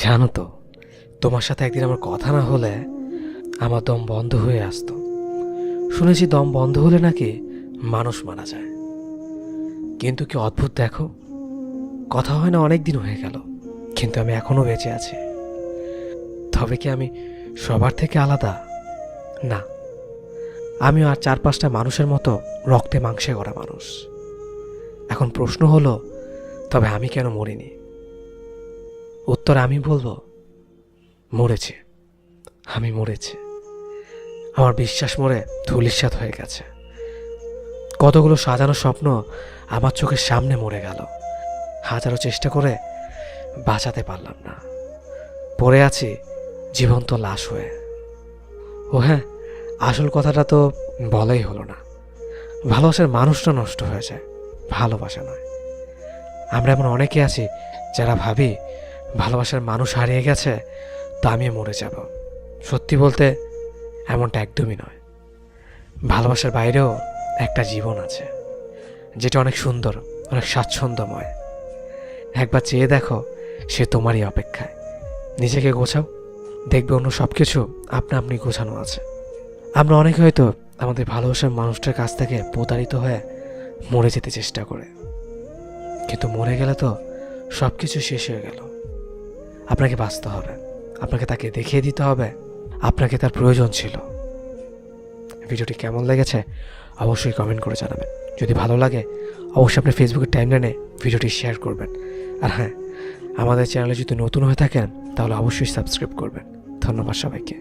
জানো তো, তোমার সাথে একদিন আমার কথা না হলে আমার দম বন্ধ হয়ে আসতো। শুনেছি দম বন্ধ হলে নাকি মানুষ মারা যায়। কিন্তু কি অদ্ভুত দেখো, কথা হয় না অনেক দিন হয়ে গেল, কিন্তু আমি এখনো বেঁচে আছি। তবে কি আমি সবার থেকে আলাদা? না, আমিও আর 4-5টা মানুষের মতো রক্তে মাংসে গড়া মানুষ। এখন প্রশ্ন হলো, তবে আমি কেন মরিনি? উত্তর আমি বলবো, মরেছি। আমি মরেছি। আমার বিশ্বাস মরে ধূলিসাৎ হয়ে গেছে। কতগুলো সাজানো স্বপ্ন আমার চোখের সামনে মরে গেল। হাজারো চেষ্টা করে বাঁচাতে পারলাম না। পড়ে আছি জীবন্ত লাশ হয়ে। ও হ্যাঁ, আসল কথাটা তো বলাই হলো না। ভালোবাসার মানুষটা নষ্ট হয়ে যায়, ভালোবাসা নয়। আমরা এমন অনেকে আছি যারা ভাবি ভালোবাসার মানুষ হারিয়ে গেছে তো আমিও মরে যাব। সত্যি বলতে এমনটা একদমই নয়। ভালোবাসার বাইরেও একটা জীবন আছে, যেটা অনেক সুন্দর, অনেক স্বাচ্ছন্দ্যময়। একবার চেয়ে দেখো, সে তোমারই অপেক্ষায়। নিজেকে গোছাও, দেখবে অন্য সব কিছু আপনা আপনি গোছানো আছে। আমরা অনেকে হয়তো আমাদের ভালোবাসার মানুষটার কাছ থেকে প্রতারিত হয়ে মরে যেতে চেষ্টা করে, কিন্তু মরে গেলে তো সব কিছু শেষ হয়ে গেল। আপনাকে বাঁচতে হবে, আপনাকে তাকে দেখিয়ে দিতে হবে আপনাকে তার প্রয়োজন ছিল। ভিডিওটি কেমন লেগেছে অবশ্যই কমেন্ট করে জানাবেন। যদি ভালো লাগে অবশ্যই আপনি ফেসবুকের টাইমলাইনে ভিডিওটি শেয়ার করবেন। আর হ্যাঁ, আমাদের চ্যানেলে যদি নতুন হয়ে থাকেন তাহলে অবশ্যই সাবস্ক্রাইব করবেন। ধন্যবাদ সবাইকে।